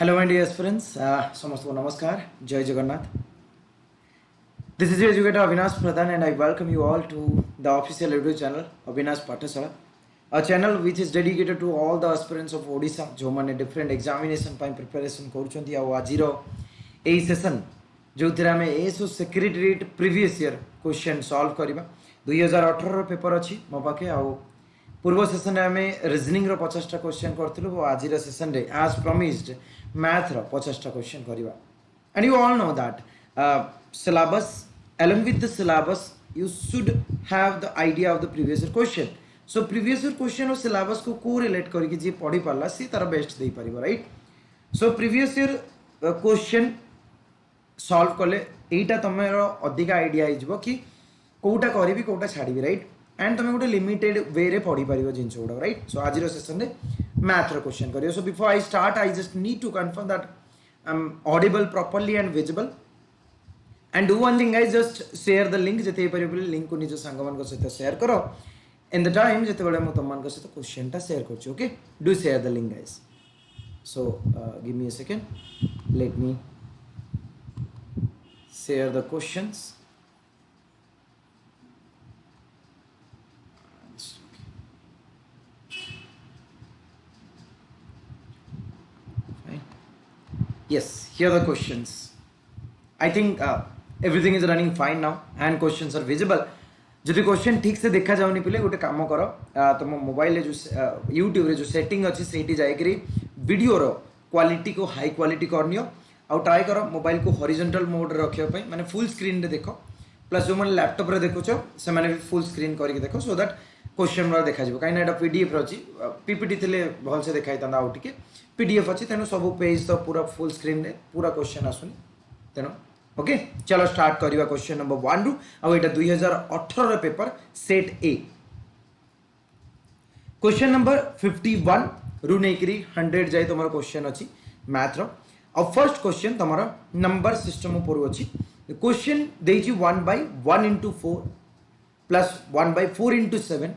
Hello, my dear friends. समस्त को नमस्कार. Jai Jagannath. This is your educator Avinash Pradhan, and I welcome you all to the official YouTube channel Avinash Pathasala, a channel which is dedicated to all the aspirants of Odisha जो माने different examination ପାଇଁ preparation କରୁଛନ୍ତି ଆଉ ଆଜିର ଏହି session ଯୋଉଥିରେ ଆମେ ଏସବୁ secretariat previous year question solve କରିବା 2018 ର पेपर अछि ମୋ पाखे ଆଉ पूर्व सेशन में आम रिजनिंग रो 50टा क्वेश्चन करथिलु और आज सेशन रे एज प्रॉमिस्ड मैथ रो 50टा क्वेश्चन करबा and you all know that syllabus along with the syllabus you should have the idea of the previous year question. So previous year question और syllabus को correlate करके जे पढ़ी पाला सी तार best देई परिबो right. सो previous year question solve कले एटा तमेरो अधिक idea आइ जबो कि कोटा करबी कोटा छाड़ीबी राइट. एंड तुम गोटे लिमिटेड वे रे पढ़ी पार जिन गुड़ा राइट. सो आज सेशन में मैथ रो क्वेश्चन करियो. So before I start I just need to confirm that I am audible properly and visible and do one thing guys, just share the link जते पारे link को निज संग मान सहित शेयर करो इन द टाइम जते बेले मु तुम मान सहित क्वेश्चन टा शेयर करछु. Okay, do share the link guys. So give me a second, let me share the questions. Yes, here are the questions. I think everything is running fine now and questions are visible. जदि question ठीक से देखा जाऊनी पिले गोटे काम कर तुम mobile जो यूट्यूब रे जो सेटिंग अच्छी से जाकरी वीडियो रो क्वालिटी को हाई क्वालिटी करनियो आउ ट्राई कर मोबाइल को हॉरिजॉन्टल मोड रे रखियो माने फुल स्क्रीन रे देखो. प्लस जो मैंने लैपटॉप रे देखुछ से माने भी फुल स्क्रीन करके देखो सो दैट क्वेश्चन वाला देखा कहीं एटा पीडीएफ रही पीपीटी थे भल से देखा था आउ टे पीडीएफ अच्छी तेणु सब पेज तो पूरा फुल स्क्रीन रे पूरा क्वेश्चन आसुनी तेणु ओके. चलो स्टार्ट करवा क्वेश्चन नंबर 1 रु आउ एटा 2018 पेपर सेट ए. क्वेश्चन नंबर 51 रु नेकरी 100 जाए तुम क्वेश्चन अच्छी मैथ रो. अब फर्स्ट क्वेश्चन तुम नंबर सिस्टम ऊपर अच्छी क्वेश्चन देछि 1/1 into 4 plus 1/4 into 7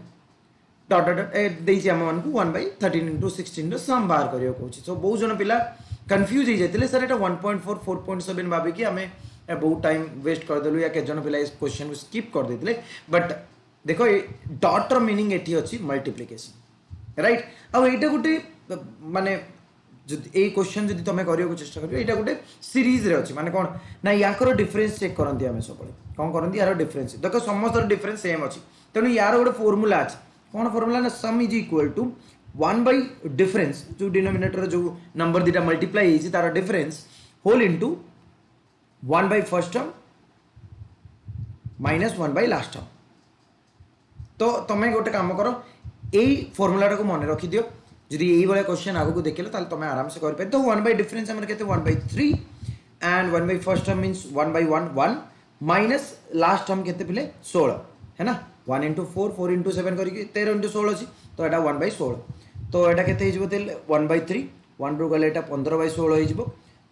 dot dot देछि हम मानकु 1/13 into 16 सम बाहर करियो कहूछि. सो बहुत जन पिला कंफ्यूज हो जाते सर एटा 1.4 4.7 भाबी कि आमे बहुत टाइम वेस्ट कर देलु या के जन पिला इस क्वेश्चन को स्किप कर देथिले. बट देखो डॉट रो मीनिंग एठी अछि मल्टीप्लिकेशन राइट. अब एटा गुटे माने ए क्वेश्चन जदि तुम करियो चेष्टा करियो एटा गुटे सीरीज रे अछि माने कोन ना याकर डिफरेंस चेक करंती हमें सब कोन करंती यार डिफरेंस देखो समस्त डिफरेंस सेम अछि तेनु यार गोटे फार्मूला अछि. कौन फार्मूला ना sum is equal to 1 by difference जो डिनोमिनेटर जो नंबर दीटा मल्टीप्लाई होइछि तार difference whole into 1 by first term minus 1 by last term. तो तुम गोटे काम करो एई फार्मूला को मन रखि दियो जदि यही भाया क्वेश्चन आगु देखिले ताल तुम आराम से कर पाए. तो 1 बाय डिफरेंस हमर केते 1/3 and 1 by first term means 1/1 1 minus last term केते पिले 16 है ना. 1 into 4 4 into 7 करके 13 into 16 अछि तो एटा 1/16 तो एटा केते हिजबो तेल 1/3 1 रो गले एटा 15/16 हिजबो.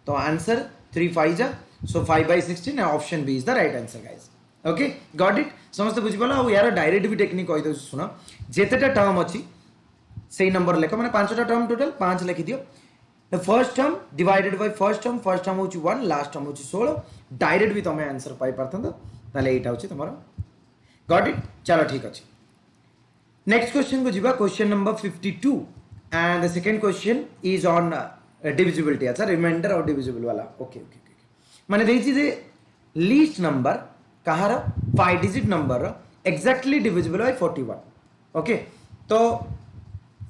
तो आंसर 3 5 जा so 5/16 option B is the right answer guys. Okay, got it. समस्त बुझि पला. और यार डायरेक्ट भी टेक्निक कहि दो सुनो जेतेटा टर्म अछि सही नंबर लेखो माने 5टा टर्म टोटल 5 लिखि दियो. The first term divided by first term होची 1 लास्ट टर्म होची 16 डायरेक्ट भी तमे आंसर पाई परथंद ताले एटा होची तमरो. Got it. चलो ठीक अछि. नेक्स्ट क्वेश्चन को जीवा question number 52 and the second question is on divisibility. अच्छा रिमाइंडर और डिविजिबल वाला. ओके ओके ओके माने देछि जे लीस्ट नंबर कहार 5 digit number exactly divisible by 41. Okay, तो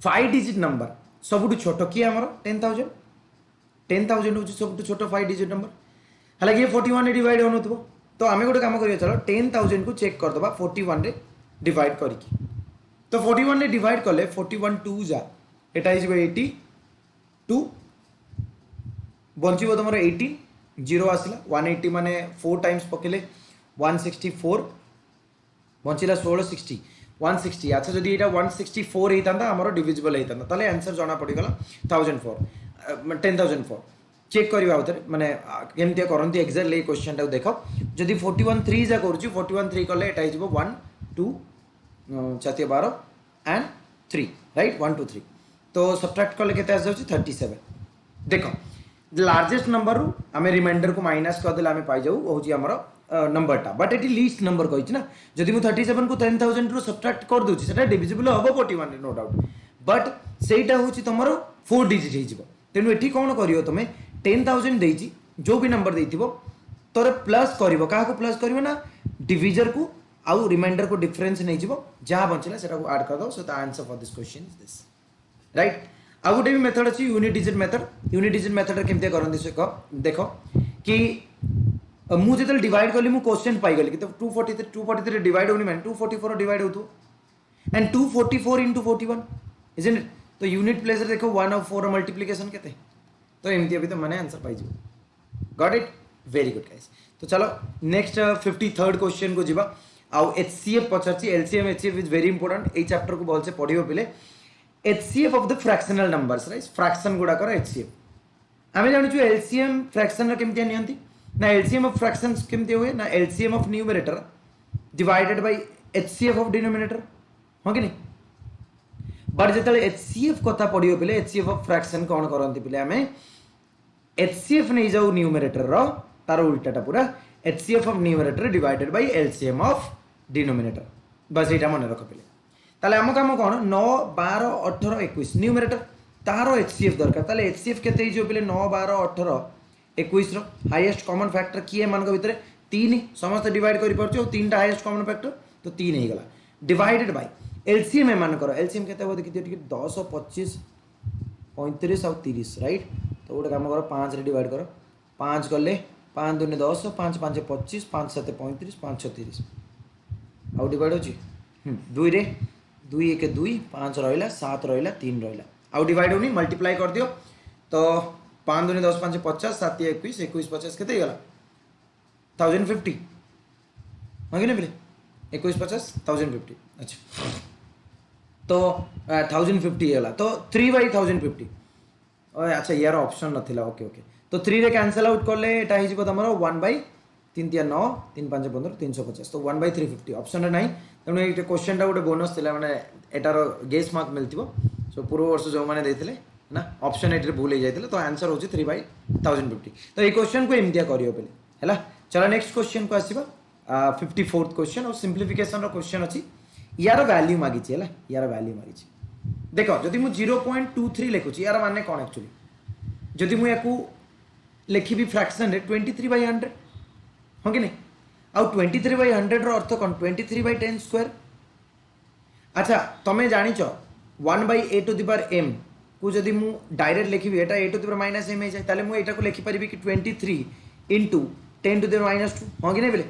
5 डिजिट नंबर सबुठु छोटो किए हमर 10000 10000 होची सबुठु छोटो 5 डिजिट नंबर. हालांकि ये 41 रे डिवाइड होनथबो तो आमे गोटे काम करियो. चलो 10000 को चेक कर दबा 41 रे डिवाइड करके. तो 41 रे डिवाइड करले 41 2 जा एटा इज 82 बंचिबो तमरो 18 0 आसिला 180 माने 4 टाइम्स पकेले 164 बंचिला 16 60 160. अच्छा जदि एटा 164 हेतांता हमरो डिविजिबल हेतांता ताले आंसर जाना पड़ी गला 1004 10004. चेक करवा उधर माने केमती करंती एक्जेक्टली क्वेश्चन टा देखो जदि 41 3 जा करूची 41 3 कले एटा हिजबो 1 2 4 12 एंड 3 राइट 1 2 3 तो सब्ट्रैक्ट कले केते आस जाउची 37. देखो लार्जेस्ट नंबर रु आम रिमाइंडर को माइनस करदे आम पाई जाऊ हूँ आमर नंबरटा बट ये लीस्ट नंबर कही ना जदि मुझे 37 को 10,000 रु सब्ट्रैक्ट कर दूसरी से डिविजिबल हम 41 नो डाउट बट सेटा हूँ तुम 4 डिजिट हो तेणु ये कौन कर तुम 10,000 देती जो भी नंबर देथिबो तोर प्लस करिवो का को प्लस करिवो ना डिविजर को आउ रिमाइंडर को डिफरेंस नहीं जीवो जहां बचला सेटा को ऐड कर दो so the answer for this question is this right आ गोटे भी मेथड अच्छी यूनिट डिजिट मेथड केमती करते से देख कि मुझे जो डिवाइड कली क्वेश्चन पाईगली कि 243 डिवाइड होनी मैंने 244 डिवाइड हो एंड 244 इंटू 41 इजंट इट तो यूनिट प्लेस देखो 1 और 4 मल्टीप्लिकेशन केते तो एमती अभी तो मैंने आंसर पाई got it very good guys तो चलो नेक्स्ट 53rd क्वेश्चन को जीवा आउ एचसीएफ पचारची LCM HCF is very important ए चैप्टर को भलसे पढ़ियो पिले HCF of the fractional numbers right fraction गुडा कर एचसीएफ आमे जानु छु एलसीएम फ्रैक्शन केमती नियंती ना एलसीएम ऑफ फ्रैक्शंस केमती हुए ना LCM of numerator divided by HCF of denominator हो कि नहीं बट जेतले एचसीएफ कथा पढ़ियो पिले एचसीएफ ऑफ फ्रैक्शन कोन करंती पिले आमे एचसीएफ नहीं जाऊ न्यूमरेटर रो तार उल्टाटा पूरा HCF of numerator divided by LCM of denominator बस एटा मन रख पिले ताले हम काम कोन 9 12 18 21 न्यूमरेटर तारो एचसीएफ दरकार ताले एचसीएफ केते जो पिले 9 12 18 21 रो हाईएस्ट कॉमन फैक्टर किए मान को भीतर 3 समस्त डिवाइड करि परछो 3 टा हाईएस्ट कॉमन फैक्टर तो 3 हे गला डिवाइडेड बाय एलसीएम ए मान करो एलसीएम केते हो देखि टिके 10 25 35 और 30 राइट तो गोटे काम करो 5 रे डिवाइड करो 5 गले 5 2 10 5 5 25 5 7 35 5 6 30 आउ डिवाइड होची 2 रे 2 1 2 5 रहिला 7 रहिला 3 रहिला आउ डिवाइड होनी मल्टीप्लाई कर दियो तो 5 2 10 5 50 7 21 21 50 केते गला 1050 मांगे ने बोले 21 50 1050 अच्छा तो 1050 गला तो 3 by 1050 अच्छा यार ऑप्शन नथिला ओके ओके तो 3 रे कैंसिल आउट करले एटा हि जिवो तमरो 1 by 3 3 9 3 5 15 350 तो 1 by 350 ऑप्शन नहीं तेणु ये क्वेश्चन टा गोटे बोनस थिला माने एटार गेस मार्क मिलथिबो सो पूर्व वर्ष जो माने देथिले ना ऑप्शन एट रे भूल हो जाइथिले तो आंसर होची 3 by 1050 तो ये क्वेश्चन को एमतिया करियो पले हैला चलो नेक्स्ट क्वेश्चन को आसीबा 54th क्वेश्चन और सिंप्लिफिकेशन रो क्वेश्चन अछि यार वैल्यू मागी छी हैला यार वैल्यू मागी छी देखो जदि मु 0.23 लिखुची यार माने कोन एक्चुअली जदि मु याकू लिखिबी फ्रैक्शन रे 23 by 100 हो कि नहीं आउ 23 by 100 रो अर्थ कोन 23 by 10 स्क्वायर अच्छा तमे जानि छ 1 by a to the power m को जदि मु direct लिखिबी Etah a to the power minus m हे जाय ताले मु एटा को लिखि परिबी कि 23 into 10 to the power minus 2 हो कि नहीं बोले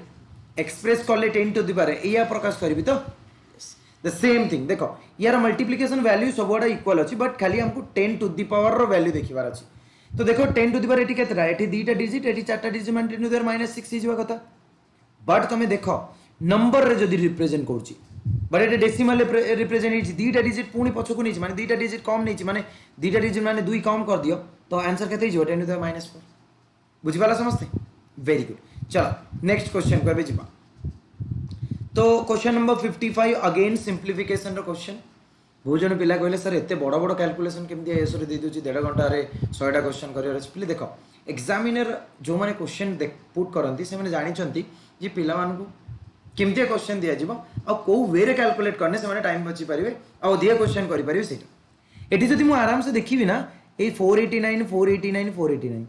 एक्सप्रेस करले 10 to the power या प्रकाश करबी तो द सेम थिंग देखो यार मल्टीप्लिकेशन वैल्यू सबोडा इक्वल अछि बट खाली हमको 10 to the power रो वैल्यू देखिबार अछि तो देखो 10 to the power एटी केतरा एटी दुईटा डिजिट एटी चारटा डिजिट मान 10 to the power minus 6 हिजवा कथा बट तमे देखो नंबर रे जदि रिप्रेजेंट करछि but Etah decimal represent his दुईटा डिजिट पुनी पछकु नै माने दुईटा डिजिट कम नै माने दुईटा डिजिट माने 2 कम कर दियो तो आंसर केते हिजवा 10 to the power minus 4 बुझिबाला समझते वेरी गुड चलो नेक्स्ट क्वेश्चन को एबे जिबा तो क्वेश्चन नंबर 55 अगेन सिंप्लिफिकेशन रो क्वेश्चन बहुत जन पिला कहले सर एते बड़ बड़ कैलकुलेशन केमती एसरे दे दोची 1.5 घंटा रे 100टा क्वेश्चन करियर अछि प्लीज देखो एग्जामिनर जो माने क्वेश्चन पुट करंती से माने जानि छंती जे पिला मान को केमती क्वेश्चन दिया जिवो आ को वे रे कैलकुलेट करने से माने टाइम बची परिवे आ दिया क्वेश्चन करि परिवे सेटा एटी जदि मु आराम से देखिबी ना ए 489 489 489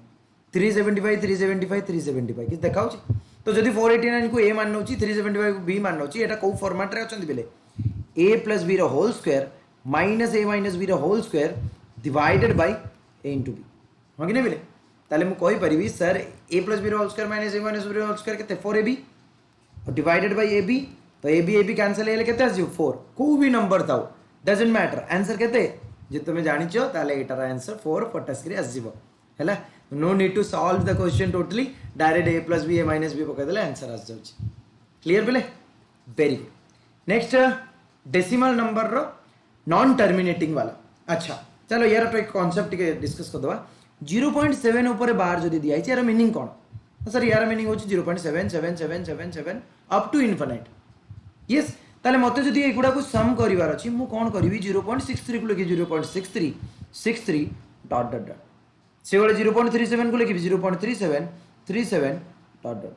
375 375 375 कि देखाउ छी तो जदि 489 को a मान नउची 375 को b मान नउची एटा को फॉर्मेट रे अछंती बेले a + b रो whole square minus a minus b रो whole square divided by a * b हो कि नै बेले ताले मु कहि परिबी सर a + b रो whole square minus a minus b रो होल स्क्वायर केते 4ab और डिवाइडेड बाय ab तो ab कैंसिल हेले केते आसी 4 को भी number though doesn't matter answer केते जे तुमे जानि छ ताले एटार आंसर 4 फटास्करी आसीबो हैला no need to solve the question totally direct a + b a - b पकै देले आंसर आस जाउछ क्लियर बेले very good next decimal number रो नॉन टर्मिनेटिंग वाला अच्छा चलो यार तो एक कांसेप्ट के डिस्कस कर दवा 0.7 ऊपर बार जदी दिया यार मीनिंग कोन सर यार मीनिंग होची 0.77777 अप टू इनफिनिट यस ताले मते जदी एगुडा को सम करिवार अछि मु कोन करिवि 0.63 को लिखि 0.63 63 ... से 0.37 को लिखी 0.3737 डॉट डॉट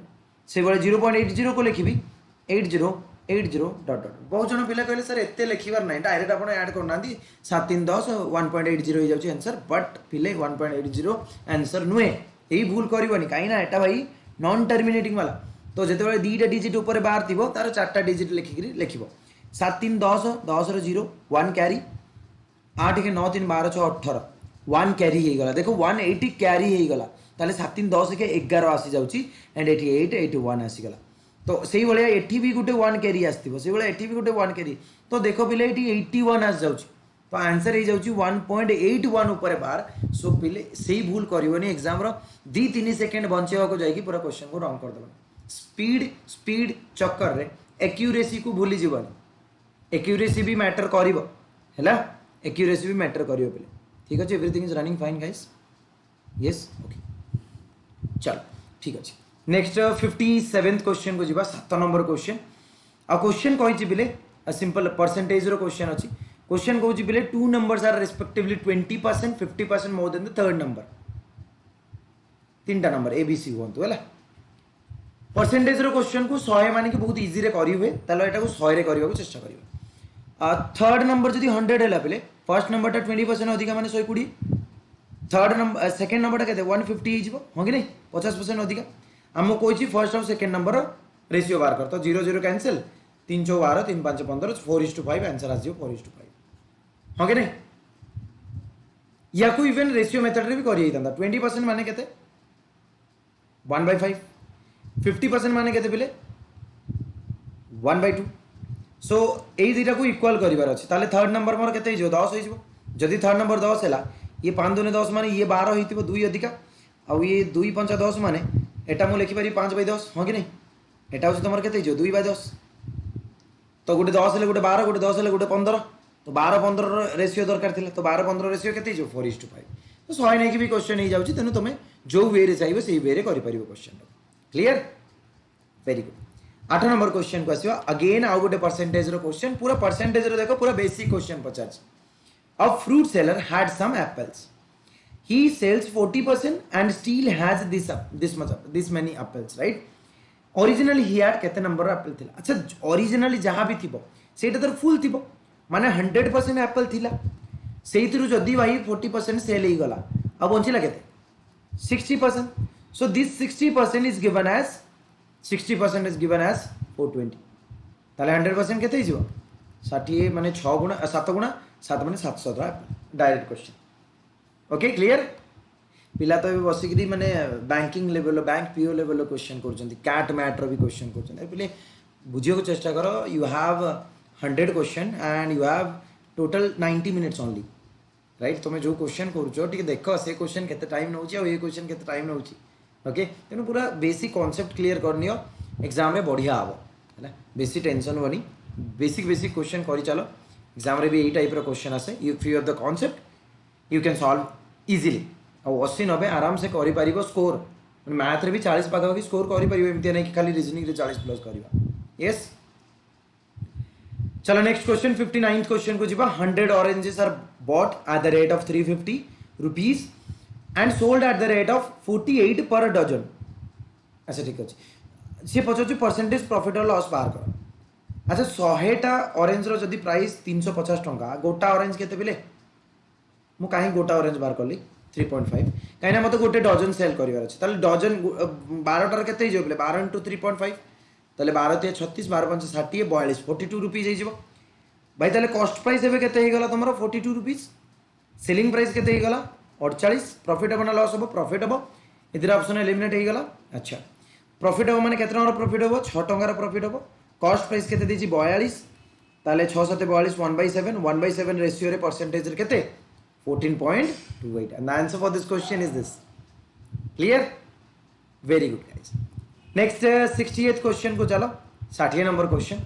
से 0.80 को लिखी 8080 डॉट डॉट बहुत जन पिला कहले सर एते लिखिबार नहीं डायरेक्ट आपण ऐड करना 7 3 10 1.80 हो जाउची आंसर बट पिले 1.80 आंसर नुहे यही भूल करबनी कहीं ना एटा भाई नॉन टर्मिनेटिंग वाला तो जिते दुईटा डिजिट ऊपर बाहर थी तार 4टा डिजिट लिखिक लिख 7 3 10 10 0 1 कैरी 8 के 9 3 12 6 18 1 कैरी हो गला देखो 180 कैरी हो गला ताले 7 3 10 के 11 आसी जाउची एंड 88 81 आसी गला तो से भाया एठी भी गोटे 1 कैरी आसथिबो से भाया एठी भी गोटे 1 कैरी तो देखो पिले एठी 81 आस जाउची तो आंसर हो जाउची 1.81 ऊपर बार सो पिले सेही भूल करबनी एग्जाम रो 2-3 सेकंड बंचेवा को जाईकी पूरा क्वेश्चन को रॉन्ग कर देबो स्पीड चक्कर रे एक्यूरेसी को भूली जीवनी एक्यूरेसी भी मैटर करिवो हैला एक्यूरेसी भी मैटर करिवो पिले ठीक अछि everything is running fine guys yes okay चलो ठीक अछि नेक्स्ट 57th क्वेश्चन को जीवा 7 नंबर क्वेश्चन आ क्वेश्चन कहि बिले सिंपल परसेंटेज रो क्वेश्चन अछि क्वेश्चन कहूँ बिले 2 numbers are respectively 20% 50% more than the third number 3टा नंबर ए बी सी होंतु हैला परसेंटेज रो क्वेश्चन को 100 माने कि बहुत इजी रे करि हुए तालो एटा को 100 रे करियो चेष्टा करियो थर्ड नंबर जदी 100 हैला पिले फर्स्ट नंबर टा 20% अधिका माने 120 थर्ड नंबर सेकंड नंबर टा केते 150 ही जीवो हो कि नहीं 50% अधिका हम कोइची फर्स्ट और सेकंड नंबर रेशियो बार कर तो 0 0 कैंसिल 3 4 12 3 5 15 4:5 आंसर आ जिवो 4:5 हो कि नहीं या को इवन रेशियो मेथड रे भी करि हितंदा 20% माने केते 1/5 50% माने केते बिले 1/2 सो एई दुईटा को इक्वल करिवार अछि ताले थर्ड नंबर मोर केते हिजो 10 हिजो जदी थर्ड नंबर 10 हैला ये 5 2 10 माने ये 12 हितिबो 2 अधिका आ ये 2 5 10 माने एटा मु लिखि पारि 5/10 हो कि नहीं एटा होछि तमर केते हिजो 2/10 तो गोटे 10 ले गोटे 12 गोटे 10 ले गोटे 15 तो 12 15 रेशियो दरकार थिला तो 12 15 रेशियो केते हिजो 4:5 तो 100 नै कि भी क्वेश्चन ही जाउछि तने तमे जो वे रे चाहिबो सेही वे रे करि परिबो question clear very good 8 number question को आसीबा अगेन आउ गोटे परसेंटेज रो क्वेश्चन पूरा परसेंटेज रो देखो पूरा बेसिक क्वेश्चन पचार a fruit seller had some apples he sells 40% and still has this many apples right originally he had केते नंबर एप्पल थिला अच्छा ओरिजिनली जहां भी थिबो सेटा तर फुल थिबो माने 100% एप्पल थिला सेइतिरु जदी भाई 40% सेल ही गला अब बंचिला केते 60% so this 60% is given as 420 ताले 100% केते हिजो 60 माने 6 गुणा 7 गुणा 7 माने 700 डायरेक्ट क्वेश्चन ओके क्लियर पिला तो बसिक माने banking level bank PO level question कर कैट मैट रो भी क्वेश्चन कर पे बुझे को चेष्टा करो you have 100 question and you have total 90 minutes only right तुम जो क्वेश्चन कर देख से क्वेश्चन केते टाइम नउची ये क्वेश्चन केते टाइम नउची ओके तेणु पूरा बेसिक कॉन्सेप्ट क्लियर करनियो एग्जाम में बढ़िया हम है बेसी टेंशन होनी बेसिक बेसिक क्वेश्चन कर चलो एग्जाम रे भी यही टाइप रो क्वेश्चन आसे you free of the concept you can solve easily और 80-90 आराम से कर स्कोर मैथ रे भी 40 पाखापाखि स्कोर करमती नहीं कि खाली रिजनिंग रे 40+ करवा यस चलो नेक्स्ट क्वेश्चन 59th क्वेश्चन को जीवा 100 oranges are bought at the rate of 350 rupees and sold at the rate of 48 per dozen अच्छा ठीक अच्छे सी पचार परसेंटेज प्रॉफिट और लॉस बाहर कर अच्छा 100टा ऑरेंज रो जदी प्राइस 350 टंका गोटा ऑरेंज केते बिले मु कहीं गोटा ऑरेंज बार कली 3.5 कहीं मत गोटे डजन सेल कर डजन 12टार के 12 × 3.5 ताले 12 × 36 12 × 5 60 42 42 रुपीज हो भाई ताले कॉस्ट प्राइस एबे केते ही गला तुमरो 42 रुपीज सेलिंग प्राइस केते ही गला 48 प्रॉफिट हम ना लॉस हम प्रॉफिट हम इधर ऑप्शन एलिमिनेट हो गला अच्छा प्रॉफिट हम माने केते टंका प्रॉफिट हम 6 टंका प्रॉफिट हम कॉस्ट प्राइस केते देछि 42 ताले 6 7 42 1/7 1/7 रेशियो रे परसेंटेज रे केते 14.28 and the answer for this question is this clear very good guys next 68th question को चलो 60 नंबर क्वेश्चन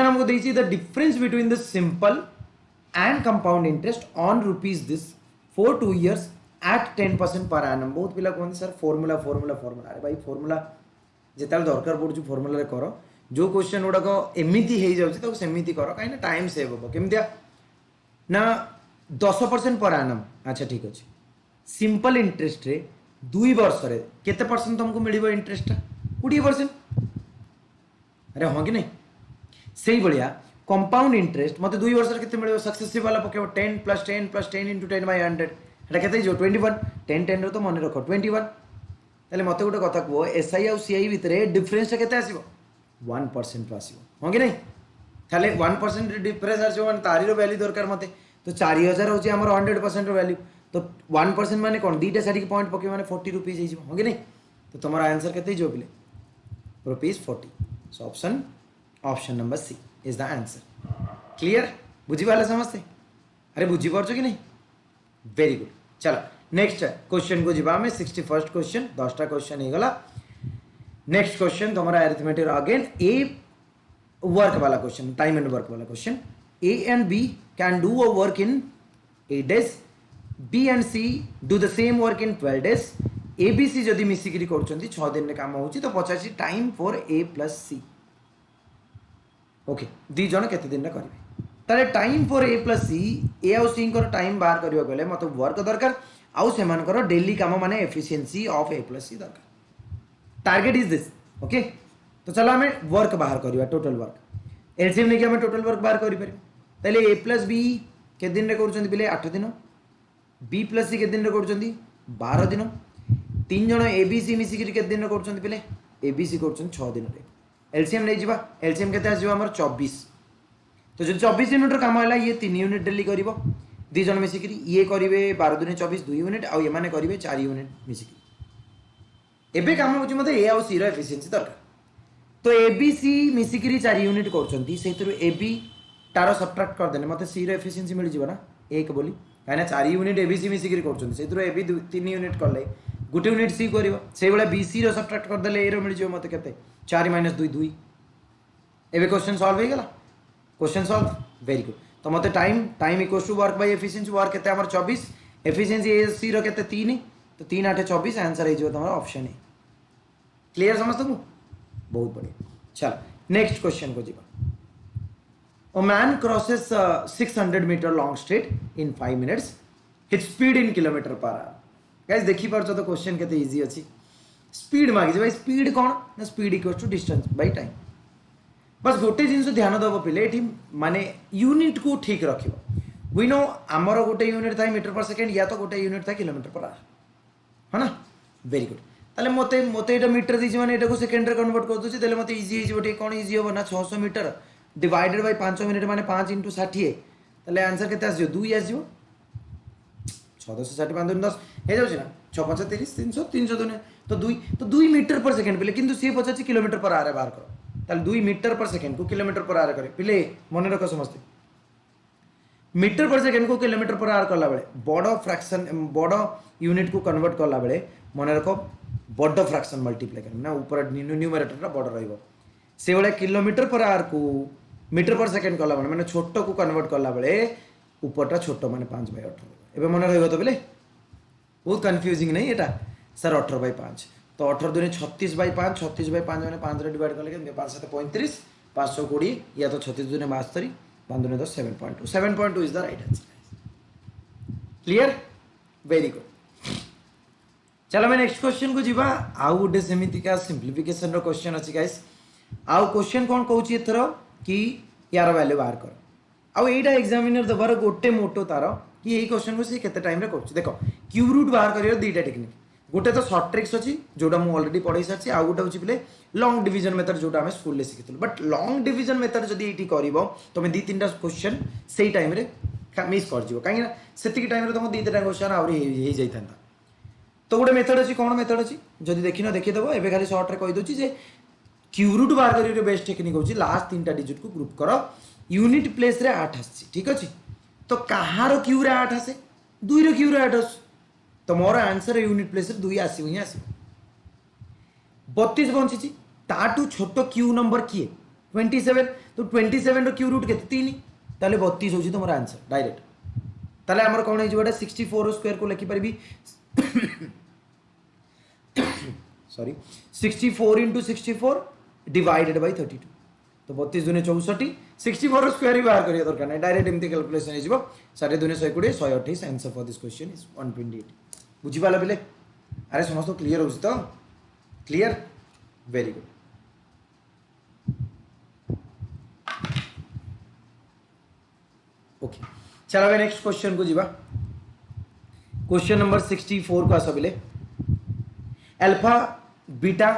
हमको देछि the difference between the simple and compound interest on rupees this for 2 years at 10% per annum बहुत पिला कोन sir formula अरे भाई formula जेताल दरकार पड़छु formula रे करो जो क्वेश्चन गुडा को एमिति हे जाउछि तो सेमिति करो काई ना टाइम सेव हो केमतिया ना 10% पर एनम अच्छा ठीक अच्छे सिंपल इंटरेस्ट रे 2 वर्ष रे केते परसेंट तुमको मिलिबो इंटरेस्ट 20%। अरे हाँ कि नहीं से भाया कंपाउंड इंटरेस्ट मत 2 वर्ष के मिले सक्सेसिव वाला पकेब 10 + 10 + 10 × 10/100 এটা কেতে जो 21 10 10 रो तो मन रख 21। তাহলে মতে গোটে কথা কো এসআই আর সিআই ভিতরে ডিফরেন্সটা কেতে আসিব 1% रो আসিব हाँ कि नहीं তাহলে 1% ডিফরেন্স আসিব মানে তারির ভ্যালু দরকার মতে তো 4000 হচ্ছে আমার 100% रो ভ্যালু तो 1% माने कौन दीटा साड़ी पॉइंट पके माने 40 रुपीज हो कि नहीं तो तुम्हारा आंसर केते जो बिले ₹40। So option number C is the answer. Clear बुझी वाला समझते अरे बुझी पारछो कि नहीं वेरी गुड। चलो नेक्स्ट क्वेश्चन को जीवा में 61st क्वेश्चन 10टा क्वेश्चन हो गला। नेक्स्ट क्वेश्चन तुम्हारा अरिथमेटिक अगेन ए वर्क वाला क्वेश्चन टाइम एंड वर्क वाला question A and B can do a work in 8 days B and C do the same work in 12 days A B C जदि मिसिकी करछंती 6 दिन रे काम होची तो पचासी time for A + C okay दी जण केते दिन रे करबे तारे time for A + C A और C कर टाइम बाहर करबा गले मत वर्क दरकार आउ से मानकर डेली काम माने एफिशिएंसी ऑफ A + C दरकार टारगेट इज दिस ओके। तो चलो हमें वर्क बाहर करबा टोटल वर्क एलसीएम ने कि हमें टोटल वर्क बाहर करि परबे तले A + B के दिन रे करछंती बिले 8 दिन B + C के दिन रे करछंती 12 दिन 3 जण A B C मिसिकी के दिन रे करछंती बिले A B C करछंती 6 दिन रे एलसीएम नहीं जीवा एलसीएम केते आसीबा हमर 24 तो जो 24 यूनिट काम होला ये 3 यूनिट डेली करिवो दी जण मिसिकी ये करिवे 12 दिन 24 2 यूनिट आ ये माने करिवे 4 यूनिट मिसिकी एबे काम होची मते ए और सी रो एफिशिएंसी दरकार तो ए बी सी मिसिकी 4 यूनिट करछंती सेतरु ए बी तारो सब्ट्रैक्ट कर देने मते सी रो एफिशिएंसी मिल जीवा ना 1 बोली कहीं 4 यूनिट ए बी सी मिसिकी करछंती सेतरु ए बी 3 यूनिट करले गोटे यूनिट सी करिवो से बेला बी सी रो सब्ट्रैक्ट कर देले ए रो मिल जीव मते केते 4 - 2 2 एबे क्वेश्चन सॉल्व हो गला क्वेश्चन सॉल्व वेरी गुड। तो मते time equals to work by efficiency work केते हमर 24 एफिशिएंसी ए सी रो केते 3 तो 3 8 24 आंसर हो जीव तमरा ऑप्शन ए। क्लियर समझ को बहुत बढ़िया। चलो नेक्स्ट क्वेश्चन को जीवा A man crosses a 600 meter long straight in 5 minutes. His speed in km/h. Guys देखी पारछो तो क्वेश्चन केते इजी अछि स्पीड मागी भाई स्पीड कोन ना speed equals to distance by time बस गोटे जिंस ध्यान दबो पिले एठी माने यूनिट को ठीक रखिबो वी नो हमर गोटे यूनिट थाई मीटर पर सेकंड या तो गोटे यूनिट थाई किलोमीटर पर आवर है ना वेरी गुड। ताले मते एटा मीटर दिछि माने एटा को सेकंड रे कन्वर्ट कर दोछि ताले मते इजी हिजो ठीक कोन इजी हो ना 600 मीटर डिवाइडेड बाय 5 मिनट माने 5 × 60 ताले आंसर केते आसियो 2 आसियो 6 10 60 5 10 हे जाउछि ना 6 5 30 300 300 दुने तो 2 मीटर पर सेकंड पिले किंतु सी 85 किलोमीटर पर आरे बाहर करो ताले 2 मीटर पर सेकंड को किलोमीटर पर आरे करे पिले मन रखो समझते मीटर पर सेकंड को किलोमीटर पर आर करला बेले बड़ फ्रैक्शन बड़ यूनिट को कन्वर्ट करला बेले मन रखो बड़ फ्रैक्शन मल्टीप्लाई कर ना ऊपर न्यूमरेटर बड़ रहइबो से बेले किलोमीटर पर आर को मीटर पर सेकंड कला माने छोट को कन्वर्ट करला बेले ऊपरटा छोट माने 5/18 एबे मन रहइबो तो बेले बहुत कंफ्यूजिंग नहीं एटा सर 18/5 तो 18 दुने 36/5 36/5 माने 5 रे डिवाइड करले के 5 7 35 520 या तो 36 दुने 72 5 दुने 10 7.2 7.2 is the right answer. Clear very good. चलो मैं नेक्स्ट क्वेश्चन को जीवा आउ गोटे सेमिति का सिंप्लिफिकेशन रो क्वेश्चन अछि गाइस आउ क्वेश्चन कोन कहूची एथरो कि यार वैल्यू बाहर कर आउ एटा एग्जामिनर दबार गोटे मोटो तार कि यही क्वेश्चन को से केते टाइम रे करछ देखो क्यूब रूट बाहर करियो दीटा टेक्निक गोटे तो शॉर्ट ट्रिक्स अछि जोडा मु ऑलरेडी पढाई सारछि आ गोटे होछि बिले लॉन्ग डिवीजन मेथड जोडा हम स्कूल ले सिखितलु बट लॉन्ग डिवीजन मेथड जदी एटी करिवो तमे दी तीनटा क्वेश्चन सेही टाइम रे मिस कर जिवो काहे ना सेति टाइम रे तम दी तीनटा क्वेश्चन आउरी हे जाई थांता तो गोटे मेथड अछि कोन मेथड अछि जदी देखिनो देखि देबो एबे खाली शॉर्ट रे कहि दोछि जे क्यूब रूट बाहर करियो बेस्ट टेक्निक होछि लास्ट तीनटा डिजिट को ग्रुप करो यूनिट प्लेस रे 8 आछि ठीक अछि तो कहारो क्यू रे 8 आसे 2 रे क्यू रे 8 आसे तो मोर आंसर यूनिट प्लेस रे 2 आसी ही आसी 32 बंची ताटू छोट क्यू नंबर किए 27 तो 27 रो क्यू रूट केते 3 ताले 32 होची तमरा आंसर डायरेक्ट ताले हमर कोन हे जोडा 64 रो स्क्वायर को लिखि परबी सॉरी 64 × 64 डिवाइडेड बाय 32 तो 32 दुने 64 64 स्क्वायर ही बाहर करिया दरकार नहीं डायरेक्ट एमती कैलकुलेशन हे जिवो 2 दुने 120 128 answer for this question is 128। बुझिपाल पिले अरे समस्त क्लियर हो तो क्लियर वेरी गुड ओके चलो अब नेक्स्ट क्वेश्चन को जीवा क्वेश्चन नंबर 64 को आस पिले alpha beta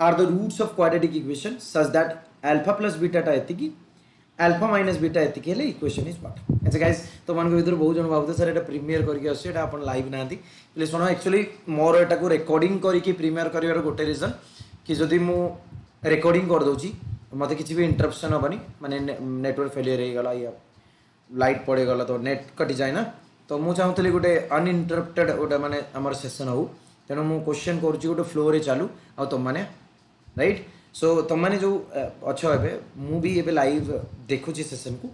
are the roots of quadratic equation such that alpha plus beta टा एतिकी अल्फा माइनस बीटा एतिकी हेले इक्वेशन इज व्हाट अच्छा गाइस तो मान भीतर बहुत जन भावते सर एटा प्रीमियर करके आछे एटा अपन लाइव नांती प्लीज सुनो एक्चुअली मोर एटा को रिकॉर्डिंग करके प्रीमियर करिवार गोटे रीजन कि जदि मु रिकॉर्डिंग कर दोची मते किछि भी इंटरप्शन होबनी माने नेटवर्क फेलियर हे गला या लाइट पड़े गला तो नेट कटि जाए ना तो मुझे चाहूली गोटे अनइंटरप्टेड गोटे माने हमर सेशन हो तेणु मु क्वेश्चन करुच्ची गोटे फ्लो रे चालू आ तुम मैंने राइट सो तुम मैंने जो अच्छे ए मु भी एबे लाइव देखुची सेशन को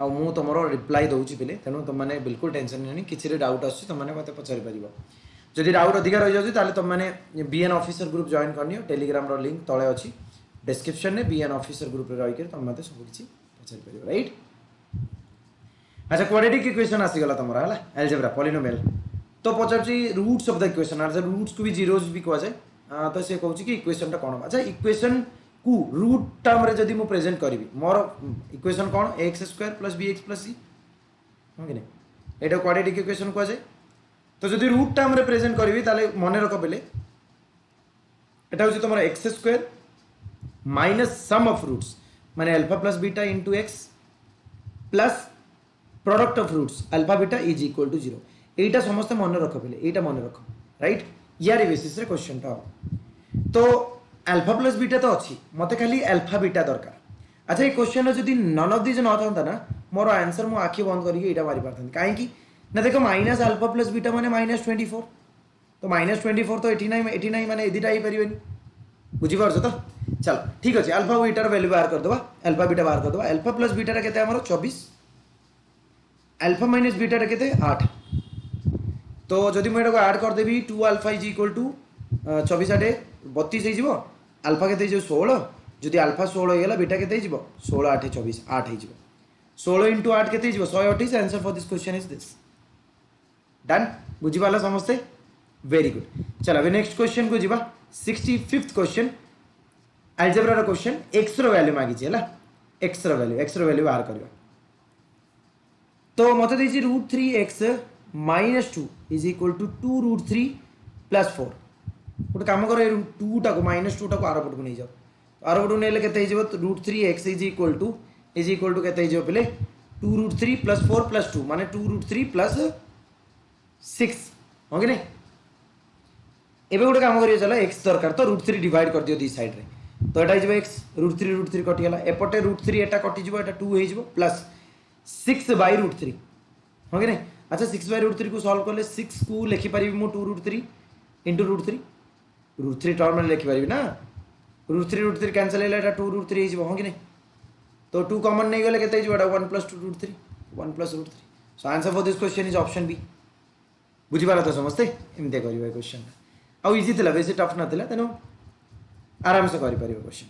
आ मु तुम रिप्लाई दूची पिले तेणु तुम मैंने बिल्कुल टेंशन नहीं किसी डाउट आस मत पचारि पार जदि डाउट अधिका रही जाए तुम मैंने बीएन ऑफिसर ग्रुप जॉइन करनी टेलीग्राम लिंक तले अच्छी डिस्क्रिप्शन में बीएन ऑफिसर ग्रुप रही तुम मत सब किसी पचारि पार राइट अच्छा क्वाड्रेटिक इक्वेशन आसीगला तुम है एलजेब्रा पॉलिनोमियल तो पचार रूट्स ऑफ द इक्वेशन अच्छा रूट्स को भी जीरोज भी कह जाए तो सी कहूँ कि इक्वेशन कौन अच्छा इक्वेशन को रूट टर्म रे जदि मु प्रेजेंट करी मोर इक्वेशन कौन x square plus b x plus c हाँ कि नहीं एटा क्वाड्रेटिक इक्वेशन कह जाए तो जदि रूट टर्म रे प्रेजेंट करी ताले मन रख बेले एटा हूँ तुम x square minus sum of roots माने alpha plus beta into x plus product of roots alpha beta is equal to 0 एटा समस्त मन रख पेले एटा मन रख राइट यार बेसिस रे क्वेश्चन टा तो अल्फा प्लस बीटा तो अच्छी मते खाली अल्फा बीटा दरकार अच्छा ये क्वेश्चन जदि नन ऑफ दिस न था ना मोर आंसर मु आखि बंद करके एटा मारि पारथन काहे कि ना देखो माइनस अल्फा प्लस बीटा माने माइनस 24 तो माइनस 24 तो 89 माने एदिटा ही परिबेनी बुझी पारछ तो चलो ठीक अछि अल्फा बीटा र वैल्यू बाहर कर दबा अल्फा बीटा बाहर कर दबा अल्फा प्लस बीटा रे केते हमरो 24 अल्फा माइनस बीटा रे केते 8 तो जदि मैं ऐड करदेवी 2 अल्फा इज इक्वल टू 24 8 32 हो अल्फा के 16 जदि अल्फा 16 होगा बीटा के 16 8 24 8 हो 16 इंटू 8 के 128 answer for this question is this done बुझीपाला समस्ते वेरी गुड चलो अभी नेक्स्ट क्वेश्चन को जीवा 65th क्वेश्चन अलजेब्रा रो क्वेश्चन x रो वैल्यू मागी है x रो वैल्यू बाहर करबा तो मते देछि √3x minus 2 is equal to 2√3 plus 4 गोटे कम कर 2 टाको माइनस 2 टाको आर पट को नहीं जाओ आर पट को नहीं केते हो √3x इज इक्वल टू केते हो पे 2√3 प्लस 4 प्लस 2 माने 2√3 प्लस 6 हो कि नहीं एबे गोटे काम करियो चलो x दरकार तो √3 डिवाइड कर दियो दी साइड रे तो एटा हो x √3 कटि गला एपटे √3 एटा कटि जिवो एटा 2 हे जिवो प्लस 6/√3 हो कि नहीं अच्छा 6/√3 को सॉल्व करले 6 को लिखि पारिबी मु 2√3 इंटू √3 टर्म में लिखि पारिबी ना √3 कैंसिल हैला एटा 2√3 हे जिवो हो कि नहीं तो 2 कॉमन नहीं गले केते जिवो एटा 1 + 2√3 1 + √3 so answer for this question is option B बुझी पाला तो समझते एमते करिवे क्वेश्चन आ इजी थिला बेसी टफ ना थिला तनो आराम से करि पारिबे क्वेश्चन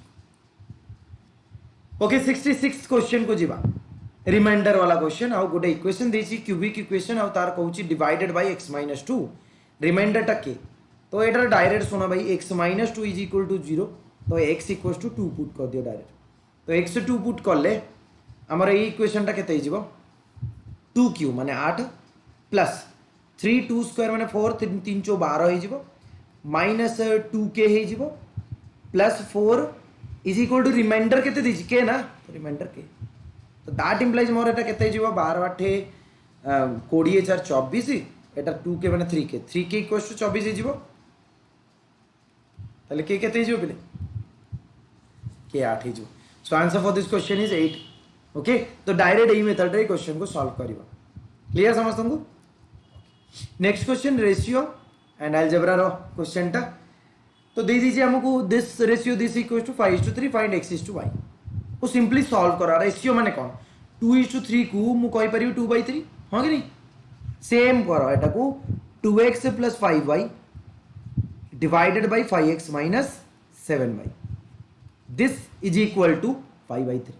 ओके 66 क्वेश्चन को जीवा रिमाइंडर वाला क्वेश्चन आउ गोटे इक्वेशन देछि क्यूबिक इक्वेशन आउ तार कहूची डिवाइडेड बाय x - 2 रिमाइंडर टा के तो एटर डायरेक्ट सुना भाई x - 2 इज इक्वल टू 0 तो x इक्वल टू 2 पुट कर दियो डायरेक्ट तो x 2 पुट करले हमर ई इक्वेशन टा केते हिजबो 2q माने 8 प्लस 3 2 स्क्वायर माने 4 3 3 12 हिजबो माइनस 2k हिजबो plus 4 is equal to remainder केते दिछि के ना तो रिमाइंडर के तो दैट इंप्लाइज मोर एटा केते हिजबो 12 8 20 4 24 एटा 2k माने 3k इक्वल टू 24 हिजबो ताले के केते हिजबो पले के 8 हिजबो so answer for this question is 8 okay तो डायरेक्ट एई मेथड रे क्वेश्चन को सॉल्व करिवो क्लियर समस्त को next question ratio and algebra रो क्वेश्चन टा तो दे दीजिए हमको this ratio this equal to 5:3 find x is to y वो सिंपली सॉल्व करा रेशियो माने कोन 2:3 को मु कहि परियो 2/3 हां कि नहीं सेम करो एटा को 2x + 5y divided by 5x - 7y this is equal to 5/3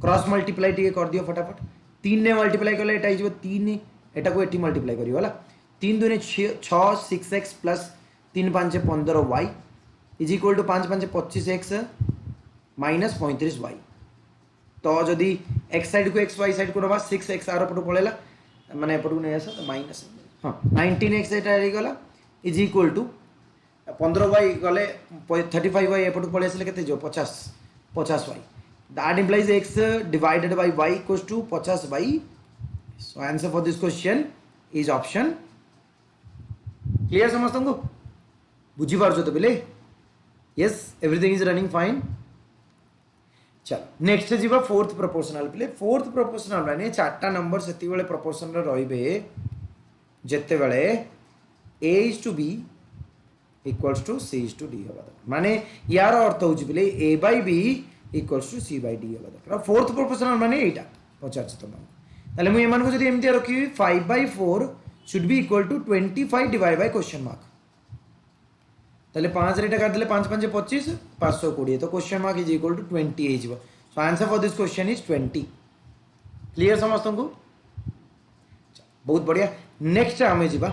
cross multiply टिके कर दियो फटाफट 3 ने मल्टीप्लाई करले एटा हिजो 3 एटा को 80 मल्टीप्लाई करियो होला तीन दूनी 6 6x plus 3 5 15 y is equal to 5 5 25x minus 35 y. तो जदि एक्स साइड को एक्स वाई साइड को नवा 6x आर पटू पड़ेगा माने एपटू नहीं आस तो माइनस हाँ 19x Etah is equal to 15 Y गले 35 वाई एपटू पड़े आसे के 50 y that implies x divided by y equals to 50 y. So answer for this question is option. Clear समस्त को बुझी पारछो तो बेले yes everything is running fine. चलो नेक्स्ट जीवा फोर्थ प्रोपोर्शनल पे। फोर्थ प्रोपोर्शनल माने चारटा नंबर सेति बेले प्रोपोर्शन रे रहिबे जेते बेले a is to b equals to c is to d होबा दरकार। माने यार अर्थ होउछि बेले a by b equals to c by d होबा दरकार। फोर्थ प्रोपोर्शनल माने एटा पचार छ तम ताले मु एमान को जदी एमती रखी 5/4 should be equal to 25 divided by question mark ताले 5 रे काट देले 5 5 25 520 तो question mark is equal to 20 हे जिवो। So answer for this question is 20। Clear समस्त को बहुत बढ़िया। नेक्स्ट आमे जिबा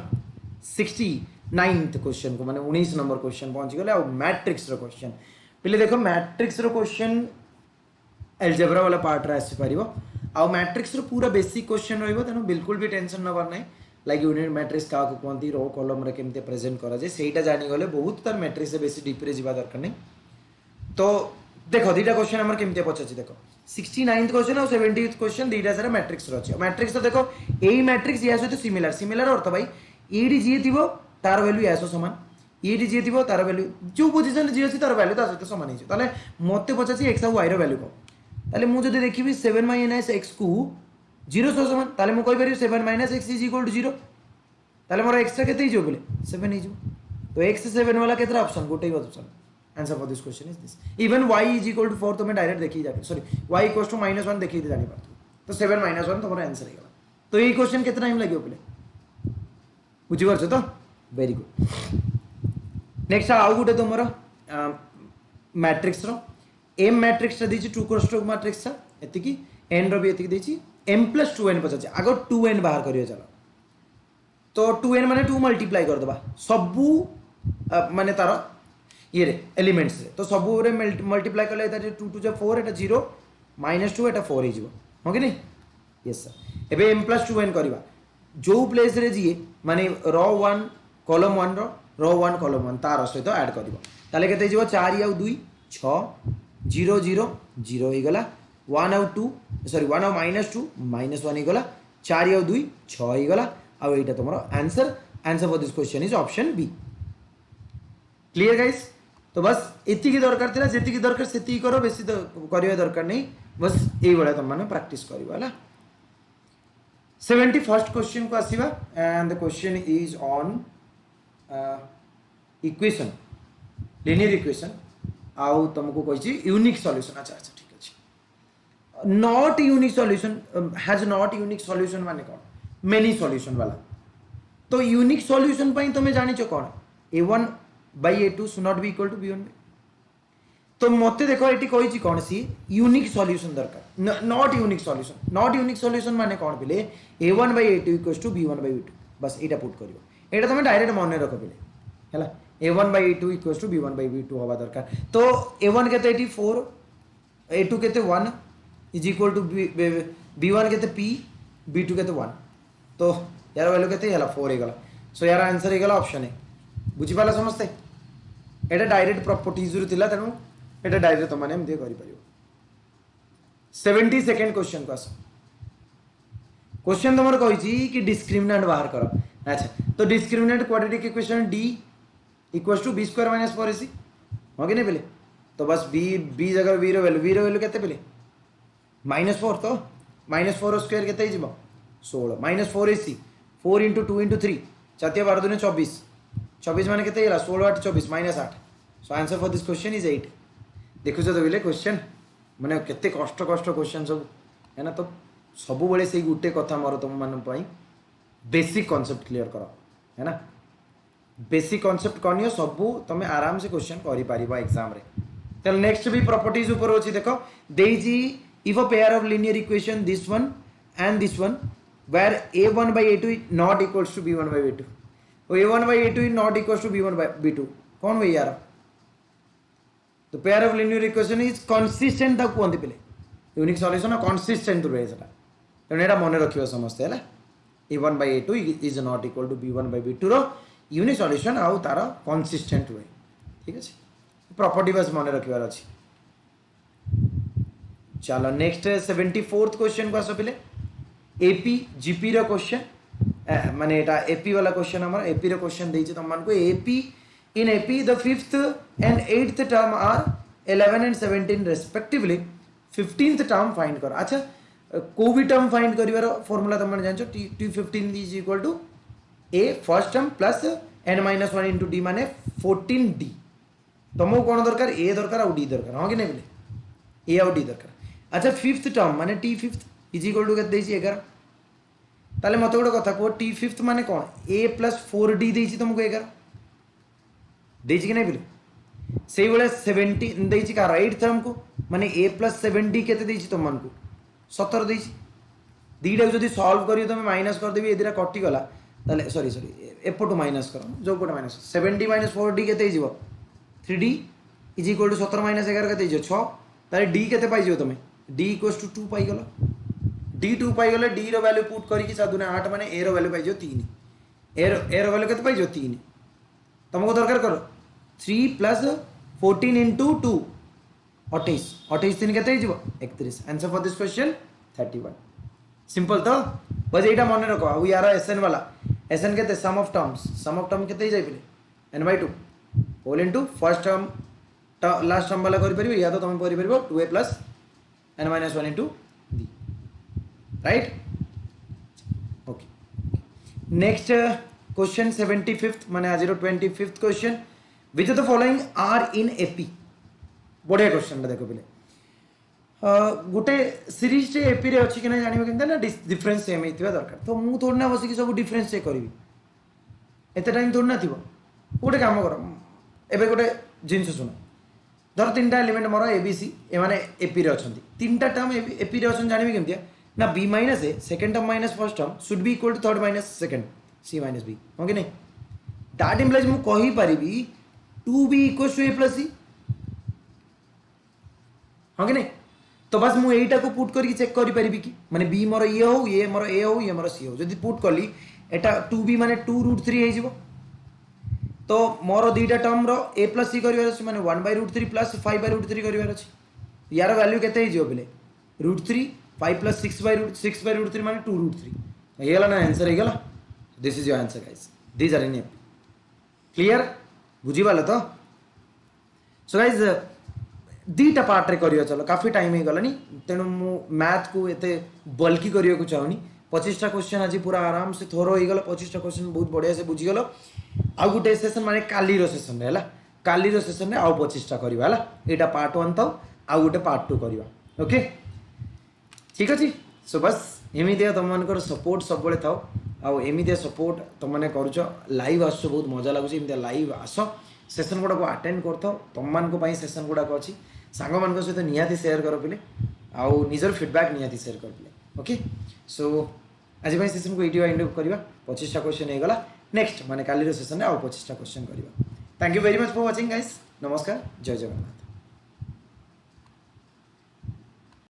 69th क्वेश्चन को माने 19 नंबर क्वेश्चन पहुंच गले। आ मैट्रिक्स रो क्वेश्चन पहले देखो मैट्रिक्स रो क्वेश्चन अलजेब्रा वाला पार्ट रे आसी परिबो। आ मैट्रिक्स रो पूरा बेसिक क्वेश्चन रहइबो तनो बिल्कुल भी टेंशन नबार नै लाइक यूनिट मैट्रिक्स क्या कहते रो कॉलम रे केमते प्रेजेंट करा जाए सेटा जानी गले बहुत तार मैट्रिक्स से बेसी डीप रे जीवा दरकार नहीं। तो देखो दीटा क्वेश्चन हमर केमते पछाची देखो 69th क्वेश्चन और 70th क्वेश्चन दीटा सारा मैट्रिक्स रो अछि। मैट्रिक्स तो देखो एई मैट्रिक्स या सहित सिमिलर सिमिलर अर्थ भाई ईडी जी थिबो तार वैल्यू यासो समान ईडी जी थिबो तार वैल्यू जो पोजीशन जी अछि तार वैल्यू ता सहित समान हिजो ताले मते पछाची x और y रो वैल्यू को ताले मु जदी देखिबी 7 - x को 0 सो समान ताले मु कहि परिबी 7 - x इज इक्वल टू 0 ताले मोर x टा केते हिजो बोले 7 हिजो। तो x 7 वाला केतरा ऑप्शन गोटे ही option. Answer for this question is this. Even y is equal to 4 तो मैं डायरेक्ट देखि जाके सॉरी y इक्वल्स टू -1 देखि जानि पारतो तो 7 - 1 तो मोर आंसर हे गला। तो ये क्वेश्चन केतना टाइम लागियो बोले बुझी परछो तो वेरी गुड। नेक्स्ट आउ गुटे तुमर मैट्रिक्स रो m मैट्रिक्स ता दिछि 2 क्रॉस 2 मैट्रिक्स ता एतिकी n रो भी एतिकी दिछि m + 2n पचाचे आगो 2n बाहर करियो चलो। तो 2n माने 2 मल्टीप्लाई कर दबा सबु माने तार ये रे एलिमेंट्स रे तो सबु रे मल्टीप्लाई करले एटा 2 2 * 4 एटा 0 -2 एटा 4 हे जिवो हो कि नहीं यस सर। एबे m + 2n करबा जो प्लेस रे जी माने रो 1 कॉलम 1 रो 1 कॉलम 1 तार सहित ऐड करबो ताले केते जिवो 4 और 2 6 0 0 0 हे गला 1 और 2 सॉरी 1 और -2 -1 हे गला 4 और 2 6 हे गला आ एटा तुमरो answer. Answer for this question is option B. Clear guys. तो बस एति की दरकार थिला जेति की दरकार सेति करो बेसी करिया दरकार नहीं बस एई बडा तुम माने प्रैक्टिस करिवा ला। 71st क्वेश्चन को आसीबा and the question is on equation linear equation आउ तुमको कहिछि यूनिक सॉल्यूशन। अच्छा अच्छा ठीक अछि। Not unique solution has not unique solution माने कोन मेनी सॉल्यूशन वाला। तो यूनिक सॉल्यूशन पई तमे जानि छ कोन a1 by a2 should not be equal to b1 by। तो मते देखो एटी कहि छी कोन सी यूनिक सॉल्यूशन दरकार not unique solution. Not unique solution माने कोन बिले a1 by a2 equals to b1 by b2 बस एटा पुट करियो एटा तमे डायरेक्ट मने रखो बिले हैला a1 by a2 equals to b1 by b2 होबा दरकार। तो a1 केते 84 a2 केते 1 is equal to b1 केते p b2 केते 1 तो यार वैल्यू केते हला 4 हे गला। सो यार आंसर हे गला ऑप्शन ए बुझी पाला समझते एटा डायरेक्ट प्रॉपर्टीज रु थिला तनु एटा डायरेक्ट तो माने हम दे करि परियो। 72nd क्वेश्चन को आस क्वेश्चन तमर कहि छी कि डिस्क्रिमिनेंट बाहर करो। अच्छा तो discriminant quadratic equation d equals to b² - 4ac हो कि नहीं पहले तो बस b जगह b रो वैल्यू केते पहले -4 तो -4 स्क्वायर केते हिजबो 16 -4ac 4 × 2 × 3 चातिया 12 दुने 24 24 माने केते होला 16 8 24 -8। सो answer for this question is 8। देखु तो बिले क्वेश्चन माने केते कष्ट क्वेश्चन सब है ना। तो सब बेले से गुटे कथा मोर तुम मान पई बेसिक कांसेप्ट क्लियर करो है ना। बेसिक कांसेप्ट कनियो सब तुम आराम से क्वेश्चन करि पारिबा एग्जाम रे। चल नेक्स्ट भी प्रॉपर्टीज ऊपर होची देखो देजी if a pair of linear equation this one and this one where a1 by a2 is not equals to b1 by b2 a1/a2 is not equals to b1/b2 कौन भाई यार तो pair of linear equation is consistent तक कहते पे unique solution consistent रहे सेटा तेणु एटा मन रखियो समस्ते है a1/a2 is not equal to b1/b2 रो यूनिक सॉल्यूशन आउ तार कंसिस्टेंट रहे ठीक है प्रॉपर्टी बस मन रखिबार अछि चलो नेक्स्ट 74th क्वेश्चन को आसो पिले एपी जीपी रो क्वेश्चन माने एटा एपी वाला क्वेश्चन हमर एपी रो क्वेश्चन देछि तुम मान को AP in AP the 5th and 8th term are 11 and 17 respectively 15th term find करो अच्छा को भी टर्म फाइंड करिवार फार्मूला तुम जानछो t15 is equal to a first term plus n-1 into d माने 14d तुमको कौन दरकार a दरकार और d दरकार हां कि नहीं बोले a और d दरकार अच्छा 5th टर्म माने t5 इज इक्वल टू केते देछि 11 ताले मते गोटे कथा को t5 माने कौन a + 4d देछि तुमको 11 देछि कि नहीं बोले सेही बेले 17 देछि का 8th टर्म को माने a + 7d केते देछि तुम मान को 17 देछि दीटा जदी सॉल्व करियो तुम माइनस कर देबी एदिरा कटि गला ताले सॉरी एपटू माइनस करो जो कोटा माइनस 70 - 4d केते हिजो 3d इज इक्वल टू 17 - 11 केते हिजो 6 ताले d केते पाइ जियो तुमे d = 2 पाइ गलो d 2 पाइ गले d रो वैल्यू पुट करी कि 7 8 माने a रो वैल्यू पाइ जियो 3 a रो वैल्यू केते पाइ जियो 3 तुमको दरकार करो 3 + 14 into 2 28 28 3 केते हिजो 31 answer for this question 31 simple तो बस एटा मन रखो आ यार एसएन वाला एसएन केते सम ऑफ टर्म केते जाई पले n/2 whole into first term last term वाला करि परिबो या तो तुम करि परिबो 2a + n-1 into d right okay next question 75th माने आज 25th question which of the following are in AP बढ़िया क्वेश्चन देखो पहले गोटे सीरीज टे एपी रे अछि कि नै जानिबो केनता ना डिफरेंस सेम हेतिबा दरकार तो मु थोड़ ना बसी कि सब डिफरेंस चेक करबी एते टाइम थोड़ ना थिबो गोटे काम करो एबे गोटे जिंस सुनो धर तीनटा एलिमेंट मोर एबीसी ए माने एपी रे अछंती तीनटा टर्म एपी रे अछन जानिबी केनतिया ना b - a second term minus first term should be equal to third minus second c - b हो कि नहीं दैट इंप्लाइज मु कहि परिबी 2b = a + c हाँ कि नहीं तो बस मुझे यहीटा को पुट करके चेक करि परिबी कि माने b मोर ये हो ये मोर a हो ये मोर c हो जदि पुट कली एटा 2b माने 2√3 हे जिवो तो मोर दुईटा टर्म रो a + c करिवार अछि माने 1/√3 + 5/√3 करिवार अछि यार वैल्यू केते हे जिवो बेले √3 5 + 6/√3 माने 2√3 हे गला ना आंसर हे गला this is your answer guys these are in AP clear बुझी वाला तो सो गाइस दीटा पार्ट रे करियो चलो काफी टाइम हे गलानी तेनु मु मैथ को एते बल्कि करियो को चाहूनी 25टा क्वेश्चन आज पूरा आराम से थोरो हे गला 25टा क्वेश्चन बहुत बढ़िया से बुझी गलो आ गुटे सेशन माने काली रो सेशन रे हला काली रो सेशन रे आ 25टा करबा हला एटा पार्ट 1 तो आ गुटे पार्ट 2 करबा ओके ठीक अछि सो बस एमिदिया तुम मानकर सपोर्ट सब बळे थाओ आ एमिदिया सपोर्ट तुम माने करूचो लाइव आसो बहुत मजा लागुची एमिदिया लाइव आसो सेशन गुडा को अटेंड करथो तुम मान को पई सेशन गुडा को अछि सांग मान को सहित निहाती शेयर करो पिले आउ निजर फीडबैक निहाती शेयर कर पिले ओके सो आज पई सेशन को वीडियो एंड करबा 25टा क्वेश्चन हे गला नेक्स्ट माने काली रो सेशन रे आउ 25टा क्वेश्चन करबा thank you very much for watching guys नमस्कार जय जगन्नाथ।